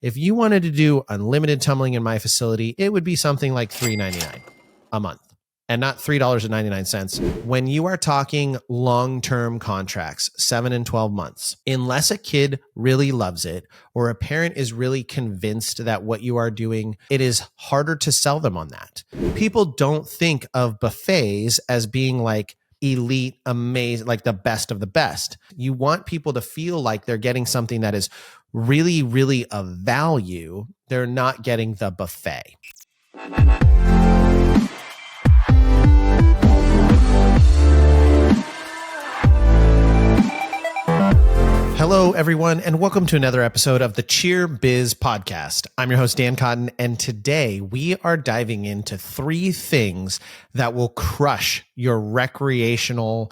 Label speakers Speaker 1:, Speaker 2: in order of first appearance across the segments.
Speaker 1: If you wanted to do unlimited tumbling in my facility, it would be something like $3.99 a month and not $3.99. When you are talking long-term contracts, 7 and 12 months, unless a kid really loves it or a parent is really convinced that what you are doing, it is harder to sell them on that. People don't think of buffets as being like elite, amazing, like the best of the best. You want people to feel like they're getting something that is really, really of value. They're not getting the buffet. Hello, everyone, and welcome to another episode of the Cheer Biz Podcast. I'm your host, Dan Cotton, and today we are diving into 3 things that will crush your recreational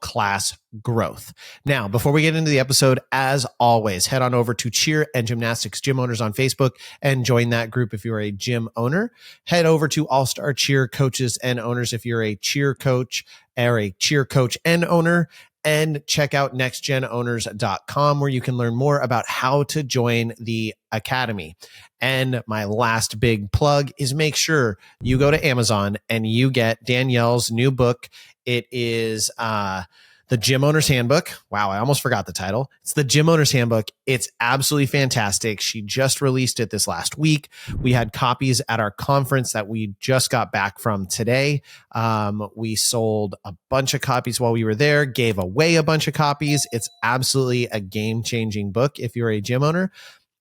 Speaker 1: class growth. Now, before we get into the episode, as always, head on over to Cheer and Gymnastics Gym Owners on Facebook and join that group if you're a gym owner. Head over to All Star Cheer Coaches and Owners if you're a cheer coach or a cheer coach and owner. And check out nextgenowners.com where you can learn more about how to join the academy. And my last big plug is make sure you go to Amazon and you get Danielle's new book. It is the Gym Owner's Handbook. Wow, I almost forgot the title. It's the Gym Owner's Handbook. It's absolutely fantastic. She just released it this last week. We had copies at our conference that we just got back from today. We sold a bunch of copies while we were there, gave away a bunch of copies. It's absolutely a game-changing book if you're a gym owner.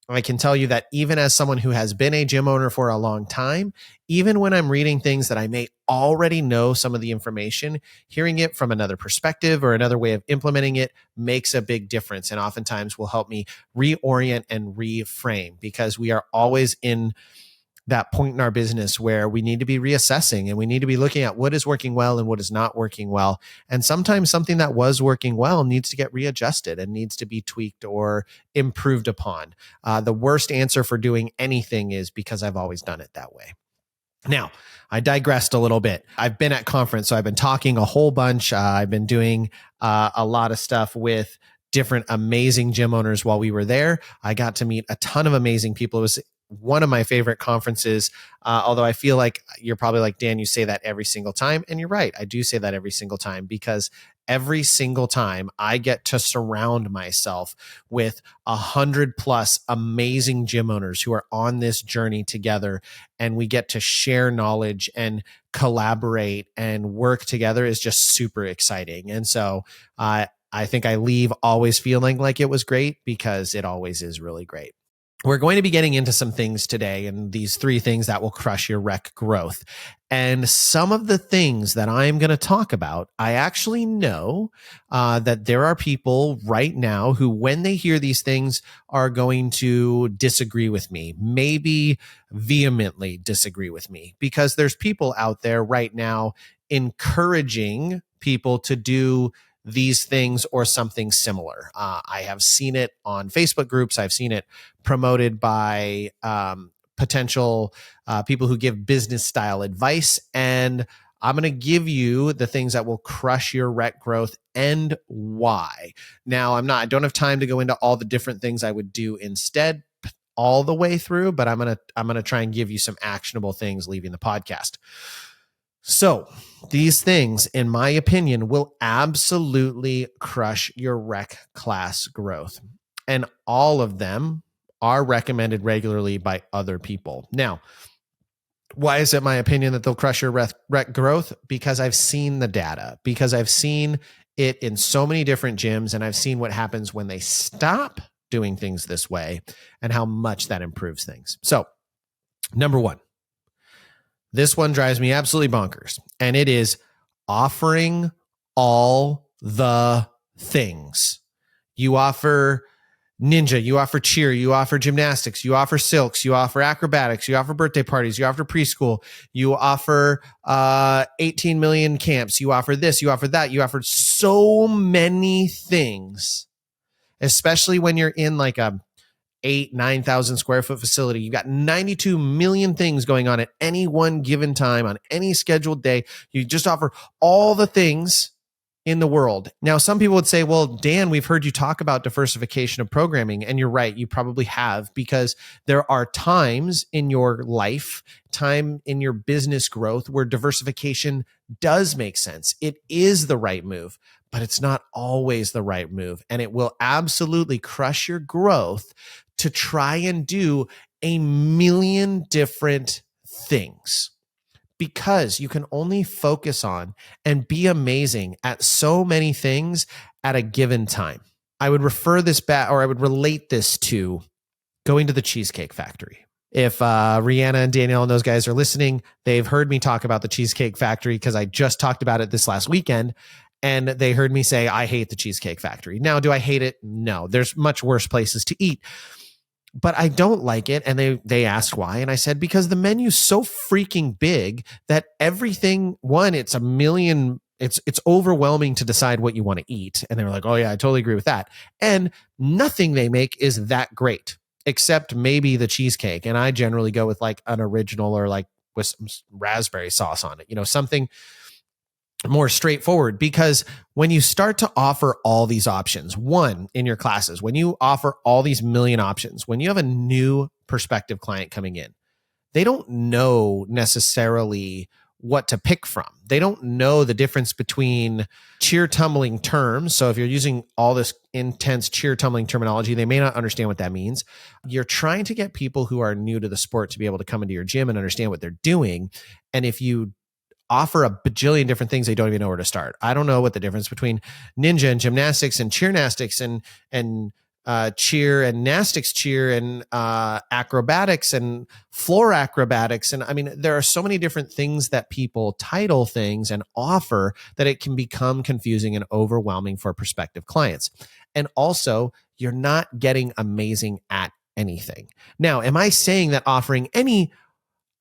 Speaker 1: I can tell you that even as someone who has been a gym owner for a long time, even when I'm reading things that I may already know some of the information, hearing it from another perspective or another way of implementing it makes a big difference and oftentimes will help me reorient and reframe, because we are always in that point in our business where we need to be reassessing and we need to be looking at what is working well and what is not working well. And sometimes something that was working well needs to get readjusted and needs to be tweaked or improved upon. The worst answer for doing anything is because I've always done it that way. Now, I digressed a little bit. I've been at conference, so I've been talking a whole bunch. I've been doing a lot of stuff with different amazing gym owners while we were there. I got to meet a ton of amazing people. It was one of my favorite conferences, although I feel like you're probably like, Dan, you say that every single time. And you're right. I do say that every single time, because every single time I get to surround myself with 100+ amazing gym owners who are on this journey together, and we get to share knowledge and collaborate and work together is just super exciting. And so I think I leave always feeling like it was great, because it always is really great. We're going to be getting into some things today, and these 3 things that will crush your rec growth. And some of the things that I'm going to talk about, I actually know that there are people right now who, when they hear these things, are going to disagree with me, maybe vehemently disagree with me, because there's people out there right now encouraging people to do these things or something similar. I have seen it on Facebook groups. I've seen it promoted by potential people who give business style advice. And I'm going to give you the things that will crush your rec growth and why. Now, I don't have time to go into all the different things I would do instead all the way through, but I'm going to try and give you some actionable things leaving the podcast. So these things, in my opinion, will absolutely crush your rec class growth. And all of them are recommended regularly by other people. Now, why is it my opinion that they'll crush your rec growth? Because I've seen the data, because I've seen it in so many different gyms, and I've seen what happens when they stop doing things this way and how much that improves things. So, number 1. This one drives me absolutely bonkers, and it is offering all the things. You offer ninja, you offer cheer, you offer gymnastics, you offer silks, you offer acrobatics, you offer birthday parties, you offer preschool, you offer 18 million camps, you offer this, you offer that, you offer so many things, especially when you're in like a 9,000 square foot facility. You've got 92 million things going on at any one given time on any scheduled day. You just offer all the things in the world. Now, some people would say, well, Dan, we've heard you talk about diversification of programming. And you're right, you probably have, because there are times in your life, time in your business growth where diversification does make sense. It is the right move, but it's not always the right move. And it will absolutely crush your growth to try and do a million different things, because you can only focus on and be amazing at so many things at a given time. I would refer this back, or I would relate this to going to the Cheesecake Factory. If Rihanna and Danielle and those guys are listening, they've heard me talk about the Cheesecake Factory because I just talked about it this last weekend. And they heard me say, I hate the Cheesecake Factory. Now, do I hate it? No, there's much worse places to eat. But I don't like it. And they asked why. And I said, because the menu's so freaking big that everything, one, it's a million, it's overwhelming to decide what you want to eat. And they were like, oh yeah, I totally agree with that. And nothing they make is that great, except maybe the cheesecake. And I generally go with like an original, or like with some raspberry sauce on it, something more straightforward. Because when you start to offer all these options, one, in your classes, when you offer all these million options, when you have a new prospective client coming in, they don't know necessarily what to pick from. They don't know the difference between cheer tumbling terms. So if you're using all this intense cheer tumbling terminology, they may not understand what that means. You're trying to get people who are new to the sport to be able to come into your gym and understand what they're doing. And if you offer a bajillion different things, they don't even know where to start. I don't know what the difference between ninja and gymnastics and cheernastics and cheer and nastics cheer and acrobatics and floor acrobatics. And I mean, there are so many different things that people title things and offer that it can become confusing and overwhelming for prospective clients. And also, you're not getting amazing at anything. Now, am I saying that offering any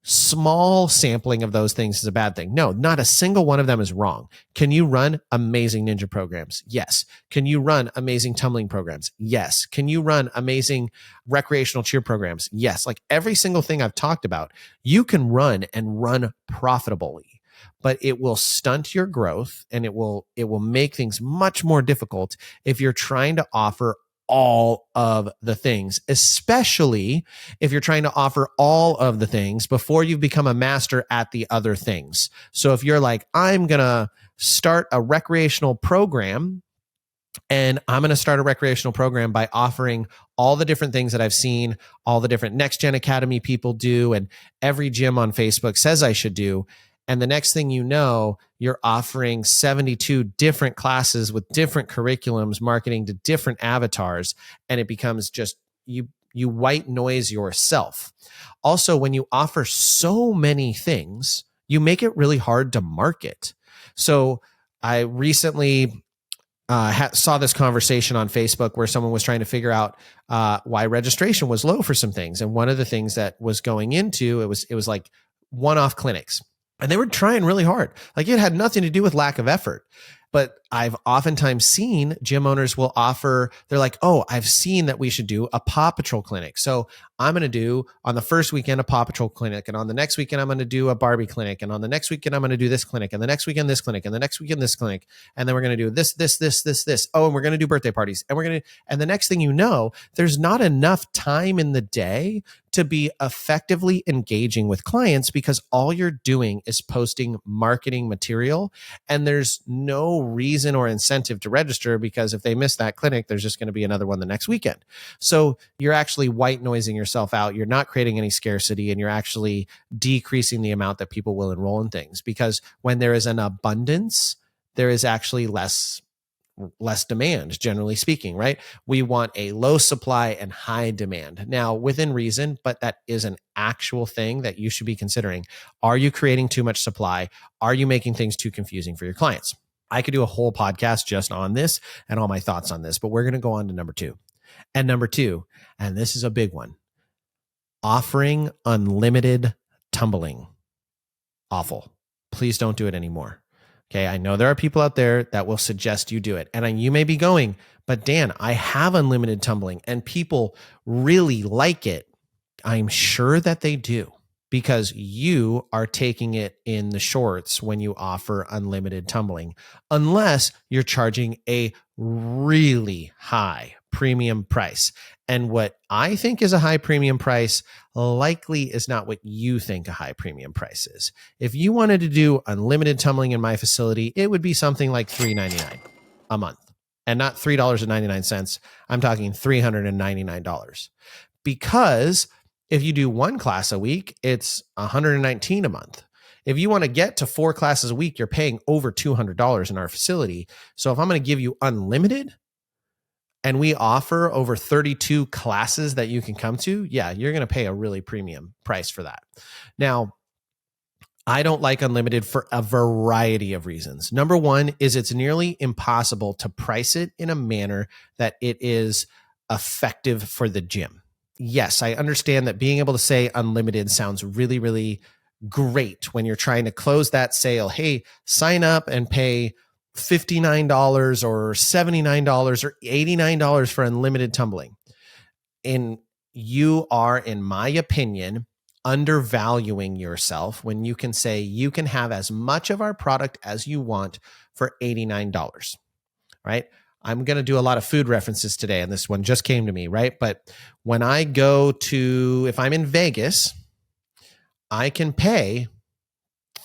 Speaker 1: small sampling of those things is a bad thing? No, not a single one of them is wrong. Can you run amazing ninja programs? Yes. Can you run amazing tumbling programs? Yes. Can you run amazing recreational cheer programs? Yes. Like every single thing I've talked about, you can run and run profitably, but it will stunt your growth and it will make things much more difficult if you're trying to offer all of the things, especially if you're trying to offer all of the things before you've become a master at the other things. So if you're like, I'm going to start a recreational program, and I'm going to start a recreational program by offering all the different things that I've seen, all the different Next Gen Academy people do, and every gym on Facebook says I should do. And the next thing you know, you're offering 72 different classes with different curriculums, marketing to different avatars, and it becomes just you white noise yourself. Also, when you offer so many things, you make it really hard to market. So I recently saw this conversation on Facebook where someone was trying to figure out why registration was low for some things. And one of the things that was going into, it was like one-off clinics. And they were trying really hard. Like it had nothing to do with lack of effort. But I've oftentimes seen gym owners will offer, they're like, oh, I've seen that we should do a Paw Patrol clinic. So I'm going to do on the first weekend a Paw Patrol clinic. And on the next weekend, I'm going to do a Barbie clinic. And on the next weekend, I'm going to do this clinic. And the next weekend, this clinic. And the next weekend, this clinic. And then we're going to do this. Oh, and we're going to do birthday parties. And the next thing you know, there's not enough time in the day to be effectively engaging with clients because all you're doing is posting marketing material. And there's no reason or incentive to register because if they miss that clinic, there's just going to be another one the next weekend. So you're actually white noising yourself out. You're not creating any scarcity and you're actually decreasing the amount that people will enroll in things, because when there is an abundance, there is actually less demand, generally speaking, right? We want a low supply and high demand. Now, within reason, but that is an actual thing that you should be considering. Are you creating too much supply? Are you making things too confusing for your clients? I could do a whole podcast just on this and all my thoughts on this, but we're going to go on to number two. And number two, and this is a big one, offering unlimited tumbling. Awful. Please don't do it anymore. Okay, I know there are people out there that will suggest you do it. And you may be going, but Dan, I have unlimited tumbling and people really like it. I'm sure that they do. because you are taking it in the shorts when you offer unlimited tumbling, unless you're charging a really high premium price. And what I think is a high premium price likely is not what you think a high premium price is. If you wanted to do unlimited tumbling in my facility, it would be something like $3.99 a month, and not $3.99. I'm talking $399, because if you do one class a week, it's $119 a month. If you want to get to 4 classes a week, you're paying over $200 in our facility. So if I'm going to give you unlimited and we offer over 32 classes that you can come to, yeah, you're going to pay a really premium price for that. Now, I don't like unlimited for a variety of reasons. Number one is it's nearly impossible to price it in a manner that it is effective for the gym. Yes, I understand that being able to say unlimited sounds really, really great when you're trying to close that sale. Hey, sign up and pay $59 or $79 or $89 for unlimited tumbling. And you are, in my opinion, undervaluing yourself when you can say you can have as much of our product as you want for $89, right? I'm going to do a lot of food references today, and this one just came to me, right? But when I go to, if I'm in Vegas, I can pay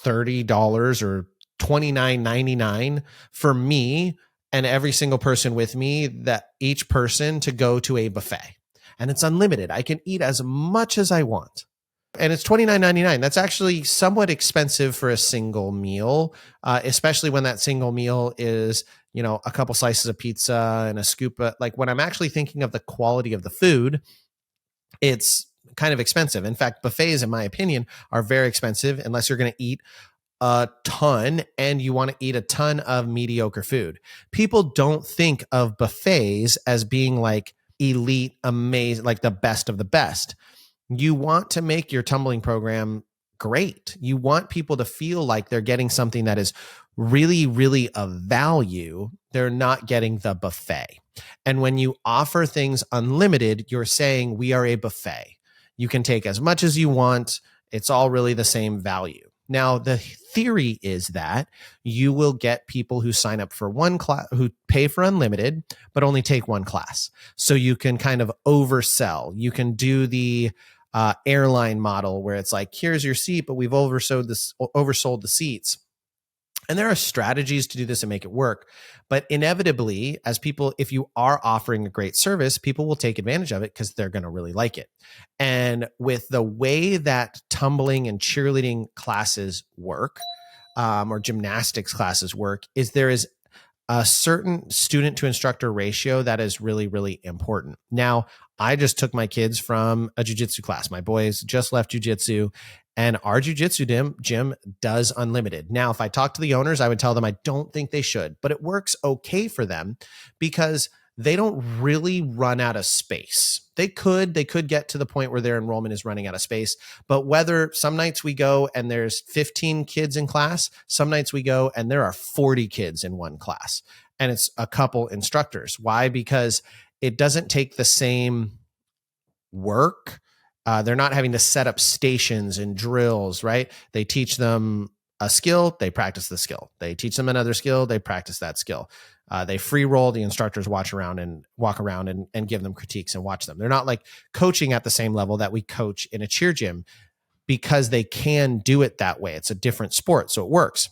Speaker 1: $30 or $29.99 for me and every single person with me, that each person to go to a buffet. And it's unlimited. I can eat as much as I want. And it's $29.99. That's actually somewhat expensive for a single meal, especially when that single meal is, a couple slices of pizza and a scoop. Like, when I'm actually thinking of the quality of the food, it's kind of expensive. In fact, buffets, in my opinion, are very expensive unless you're going to eat a ton and you want to eat a ton of mediocre food. People don't think of buffets as being like elite, amazing, like the best of the best. You want to make your tumbling program great. You want people to feel like they're getting something that is really, really of value. They're not getting the buffet. And when you offer things unlimited, you're saying we are a buffet. You can take as much as you want. It's all really the same value. Now, the theory is that you will get people who sign up for one class, who pay for unlimited, but only take one class. So you can kind of oversell. You can do the airline model where it's like, here's your seat, but we've oversold the seats. And there are strategies to do this and make it work. But inevitably, as people, if you are offering a great service, people will take advantage of it because they're going to really like it. And with the way that tumbling and cheerleading classes work, or gymnastics classes work, is there is a certain student to instructor ratio that is really, really important. Now, I just took my kids from a jiu-jitsu class. My boys just left jiu-jitsu, and our jiu-jitsu gym does unlimited. Now, if I talk to the owners, I would tell them I don't think they should, but it works okay for them because they don't really run out of space. They could get to the point where their enrollment is running out of space, but whether some nights we go and there's 15 kids in class, some nights we go and there are 40 kids in one class, and it's a couple instructors. Why? Because it doesn't take the same work. They're not having to set up stations and drills, right? They teach them a skill, they practice the skill. They teach them another skill, they practice that skill. They free roll, the instructors walk around and give them critiques and watch them. They're not like coaching at the same level that we coach in a cheer gym because they can do it that way. It's a different sport, so it works.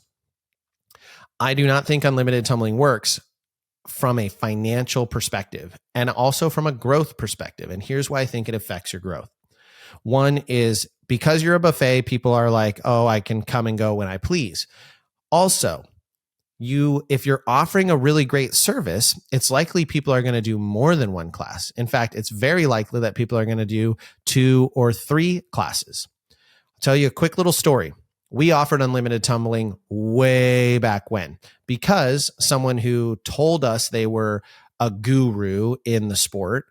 Speaker 1: I do not think unlimited tumbling works from a financial perspective and also from a growth perspective. And here's why I think it affects your growth. One is because you're a buffet, people are like, oh, I can come and go when I please. Also, if you're offering a really great service, it's likely people are going to do more than one class. In fact, it's very likely that people are going to do 2 or 3 classes. I'll tell you a quick little story. We offered unlimited tumbling way back when because someone who told us they were a guru in the sport,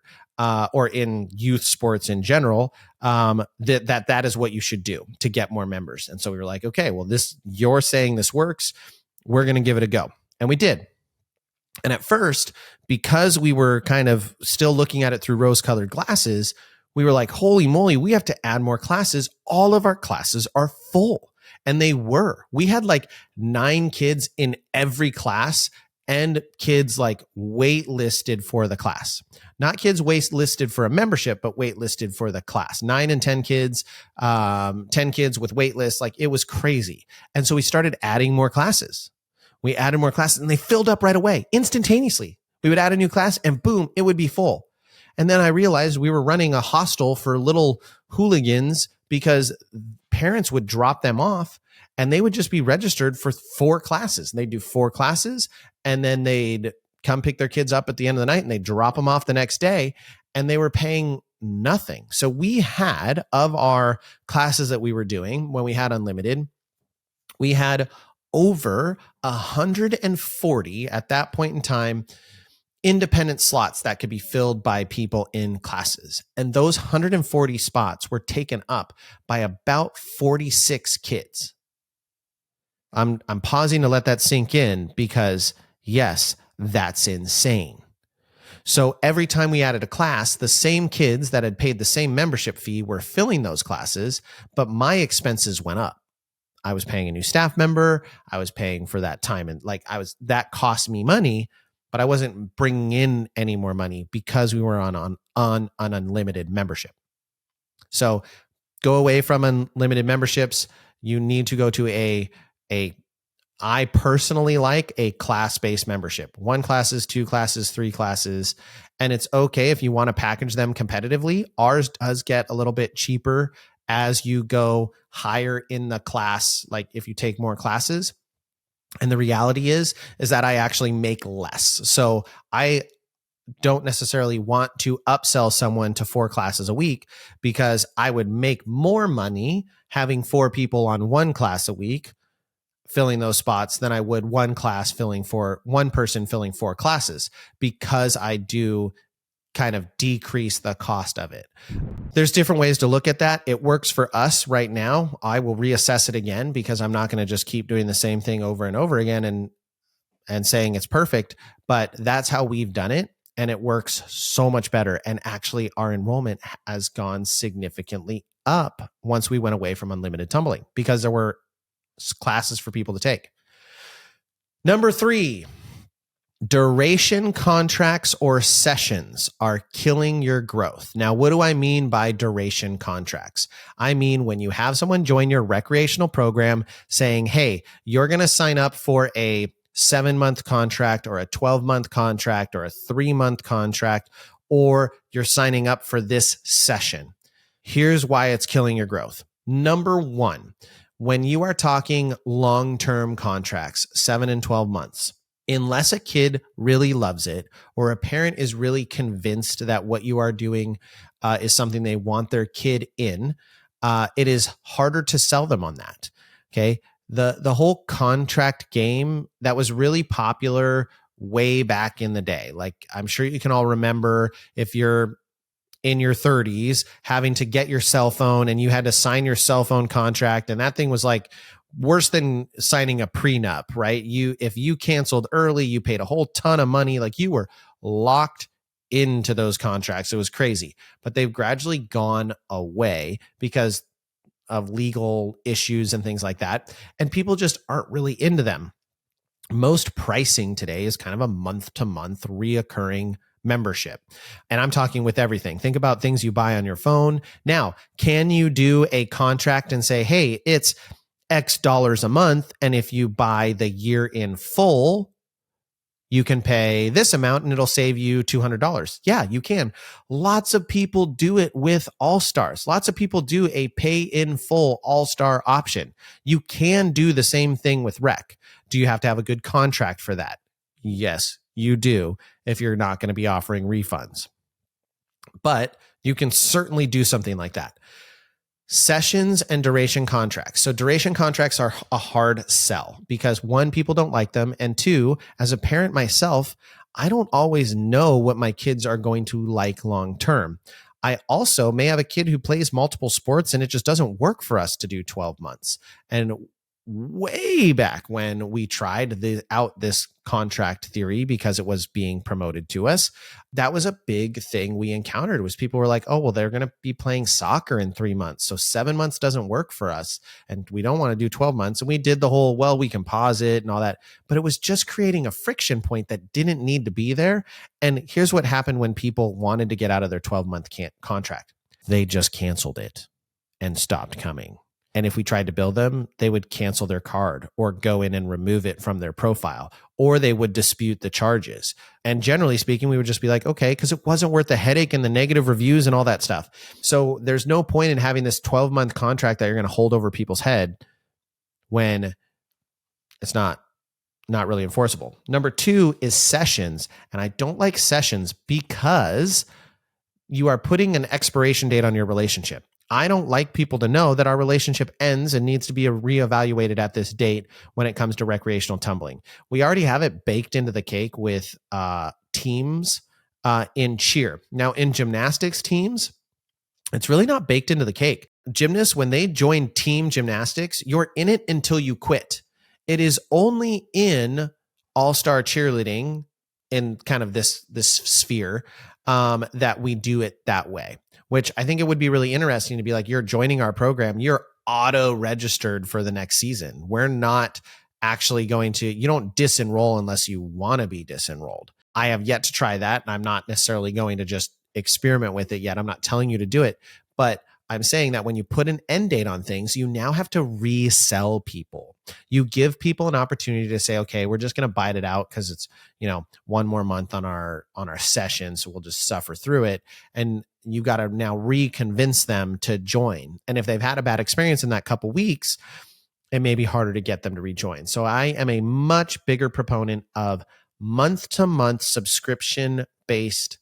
Speaker 1: or in youth sports in general, that is what you should do to get more members. And so we were like, okay, well, you're saying this works. We're going to give it a go. And we did. And at first, because we were kind of still looking at it through rose-colored glasses, we were like, holy moly, we have to add more classes. All of our classes are full. And they were. We had like 9 kids in every class and kids like waitlisted for the class. Not kids waitlisted for a membership, but waitlisted for the class. 9 and 10 kids, 10 kids with waitlists. Like it was crazy. And so we started adding more classes. We added more classes and they filled up right away, instantaneously. We would add a new class and boom, it would be full. And then I realized we were running a hostel for little hooligans because parents would drop them off and they would just be registered for 4 classes. They'd do 4 classes and then they'd come pick their kids up at the end of the night and they'd drop them off the next day and they were paying nothing. So we had, of our classes that we were doing when we had unlimited, we had over 140 at that point in time independent slots that could be filled by people in classes. And those 140 spots were taken up by about 46 kids. I'm pausing to let that sink in because yes, that's insane. So every time we added a class, the same kids that had paid the same membership fee were filling those classes, but my expenses went up. I was paying a new staff member. I was paying for that time. And that cost me money, but I wasn't bringing in any more money because we were on an unlimited membership. So go away from unlimited memberships. You need to go to I personally like a class-based membership. 1 classes, 2 classes, 3 classes. And it's okay if you want to package them competitively. Ours does get a little bit cheaper as you go higher in the class, like if you take more classes. And the reality is that I actually make less. So I don't necessarily want to upsell someone to 4 classes a week because I would make more money having 4 people on 1 class a week filling those spots than I would one person filling 4 classes, because I do kind of decrease the cost of it. There's different ways to look at that. It works for us right now. I will reassess it again because I'm not going to just keep doing the same thing over and over again and saying it's perfect, but that's how we've done it. And it works so much better. And actually our enrollment has gone significantly up once we went away from unlimited tumbling because there were classes for people to take. Number 3, duration contracts or sessions are killing your growth. Now, what do I mean by duration contracts? I mean, when you have someone join your recreational program saying, hey, you're going to sign up for a 7-month contract or a 12-month contract or a 3-month contract, or you're signing up for this session. Here's why it's killing your growth. Number 1, when you are talking long-term contracts, 7 and 12 months, unless a kid really loves it or a parent is really convinced that what you are doing is something they want their kid in, it is harder to sell them on that. Okay. The whole contract game that was really popular way back in the day. Like I'm sure you can all remember, if you're in your 30s, having to get your cell phone and you had to sign your cell phone contract. And that thing was like worse than signing a prenup, right? If you canceled early, you paid a whole ton of money. Like you were locked into those contracts. It was crazy, but they've gradually gone away because of legal issues and things like that. And people just aren't really into them. Most pricing today is kind of a month-to-month reoccurring membership. And I'm talking with everything. Think about things you buy on your phone. Now, can you do a contract and say, hey, it's X dollars a month, and if you buy the year in full, you can pay this amount and it'll save you $200. Yeah, you can. Lots of people do it with All-Stars. Lots of people do a pay in full All-Star option. You can do the same thing with Rec. Do you have to have a good contract for that? Yes, you do, if you're not going to be offering refunds. But you can certainly do something like that. Sessions and duration contracts. So duration contracts are a hard sell because 1, people don't like them. And 2, as a parent myself, I don't always know what my kids are going to like long-term. I also may have a kid who plays multiple sports and it just doesn't work for us to do 12 months. And way back when we tried out this contract theory because it was being promoted to us. That was a big thing we encountered was people were like, oh, well, they're going to be playing soccer in 3 months. So 7 months doesn't work for us. And we don't want to do 12 months. And we did the whole, well, we can pause it and all that. But it was just creating a friction point that didn't need to be there. And here's what happened when people wanted to get out of their 12-month contract. They just canceled it and stopped coming. And if we tried to bill them, they would cancel their card or go in and remove it from their profile, or they would dispute the charges. And generally speaking, we would just be like, okay, because it wasn't worth the headache and the negative reviews and all that stuff. So there's no point in having this 12-month contract that you're going to hold over people's head when it's not really enforceable. Number 2 is sessions. And I don't like sessions because you are putting an expiration date on your relationship. I don't like people to know that our relationship ends and needs to be reevaluated at this date when it comes to recreational tumbling. We already have it baked into the cake with teams in cheer. Now, in gymnastics teams, it's really not baked into the cake. Gymnasts, when they join team gymnastics, you're in it until you quit. It is only in all-star cheerleading in kind of this sphere that we do it that way, which I think it would be really interesting to be like, you're joining our program, you're auto-registered for the next season. We're not actually going to, you don't disenroll unless you want to be disenrolled. I have yet to try that, and I'm not necessarily going to just experiment with it yet. I'm not telling you to do it, but I'm saying that when you put an end date on things, you now have to resell people. You give people an opportunity to say, okay, we're just going to bite it out because it's, one more month on our session. So we'll just suffer through it. And you got to now reconvince them to join. And if they've had a bad experience in that couple weeks, it may be harder to get them to rejoin. So I am a much bigger proponent of month-to-month subscription-based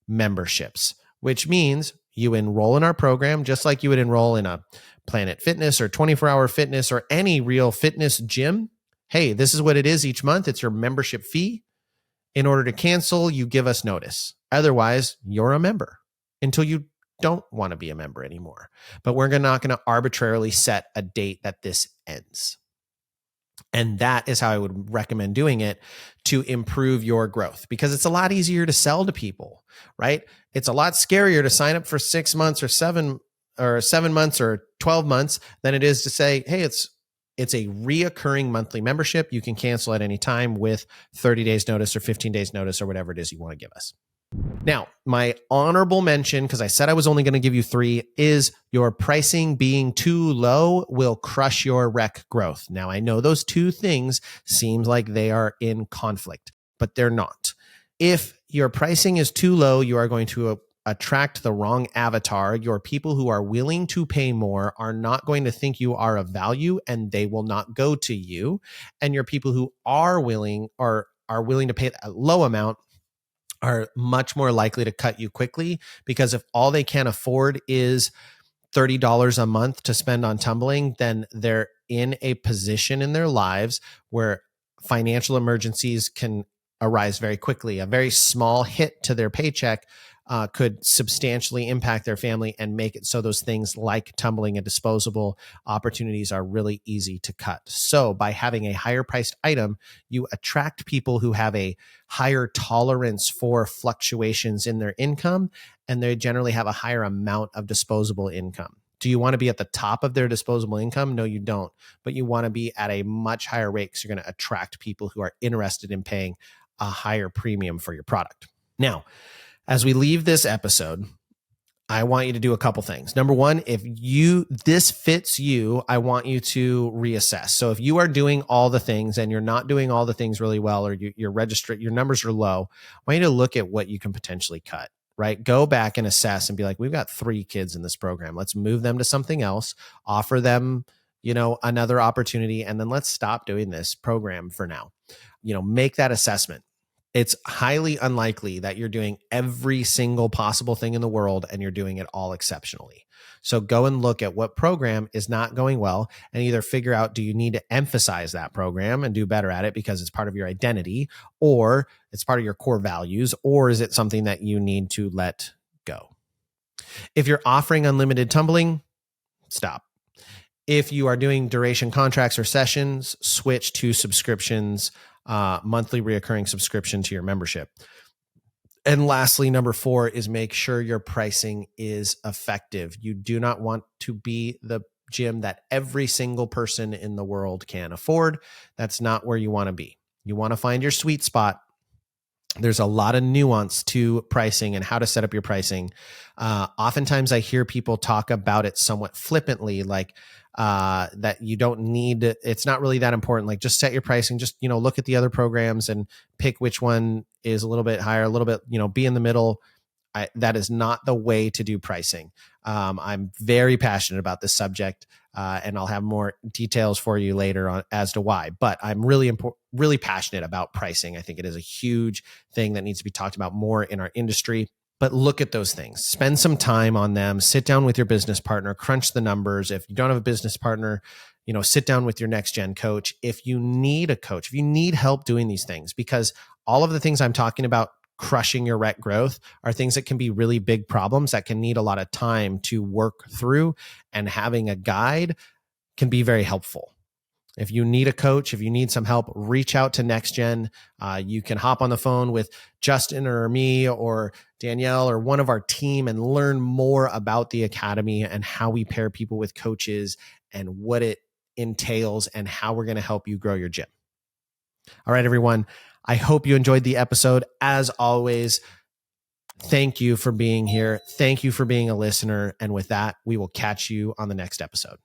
Speaker 1: memberships, which means you enroll in our program just like you would enroll in a Planet Fitness or 24-hour fitness or any real fitness gym. Hey, this is what it is each month. It's your membership fee. In order to cancel, you give us notice. Otherwise, you're a member until you don't want to be a member anymore. But we're not going to arbitrarily set a date that this ends. And that is how I would recommend doing it to improve your growth, because it's a lot easier to sell to people, right? It's a lot scarier to sign up for 6 months or 7 months or 12 months than it is to say, hey, it's a reoccurring monthly membership. You can cancel at any time with 30 days notice or 15 days notice or whatever it is you want to give us. Now, my honorable mention, because I said I was only going to give you 3, is your pricing being too low will crush your rec growth. Now, I know those two things seems like they are in conflict, but they're not. If your pricing is too low, you are going to attract the wrong avatar. Your people who are willing to pay more are not going to think you are of value, and they will not go to you. And your people who are willing to pay a low amount are much more likely to cut you quickly, because if all they can afford is $30 a month to spend on tumbling, then they're in a position in their lives where financial emergencies can arise very quickly. A very small hit to their paycheck could substantially impact their family and make it so those things like tumbling and disposable opportunities are really easy to cut. So by having a higher priced item, you attract people who have a higher tolerance for fluctuations in their income, and they generally have a higher amount of disposable income. Do you want to be at the top of their disposable income? No, you don't. But you want to be at a much higher rate, because you're going to attract people who are interested in paying a higher premium for your product. Now, as we leave this episode, I want you to do a couple things. Number one, if this fits you, I want you to reassess. So if you are doing all the things and you're not doing all the things really well, or your numbers are low, I want you to look at what you can potentially cut, right? Go back and assess and be like, we've got 3 kids in this program. Let's move them to something else, offer them, another opportunity, and then let's stop doing this program for now. Make that assessment. It's highly unlikely that you're doing every single possible thing in the world and you're doing it all exceptionally. So go and look at what program is not going well and either figure out, do you need to emphasize that program and do better at it because it's part of your identity, or it's part of your core values, or is it something that you need to let go? If you're offering unlimited tumbling, stop. If you are doing duration contracts or sessions, switch to subscriptions, monthly reoccurring subscription to your membership. And lastly, number 4 is make sure your pricing is effective. You do not want to be the gym that every single person in the world can afford. That's not where you want to be. You want to find your sweet spot. There's a lot of nuance to pricing and how to set up your pricing. Oftentimes I hear people talk about it somewhat flippantly, like that you don't need, it's not really that important. Like just set your pricing, just, look at the other programs and pick which one is a little bit higher, a little bit, be in the middle. That is not the way to do pricing. I'm very passionate about this subject, and I'll have more details for you later on as to why. But I'm really passionate about pricing. I think it is a huge thing that needs to be talked about more in our industry. But look at those things. Spend some time on them. Sit down with your business partner. Crunch the numbers. If you don't have a business partner, sit down with your next gen coach. If you need a coach, if you need help doing these things, because all of the things I'm talking about crushing your rec growth are things that can be really big problems that can need a lot of time to work through, and having a guide can be very helpful. If you need a coach, if you need some help, reach out to NextGen. You can hop on the phone with Justin or me or Danielle or one of our team and learn more about the academy and how we pair people with coaches and what it entails and how we're going to help you grow your gym. All right, everyone. I hope you enjoyed the episode. As always, thank you for being here. Thank you for being a listener. And with that, we will catch you on the next episode.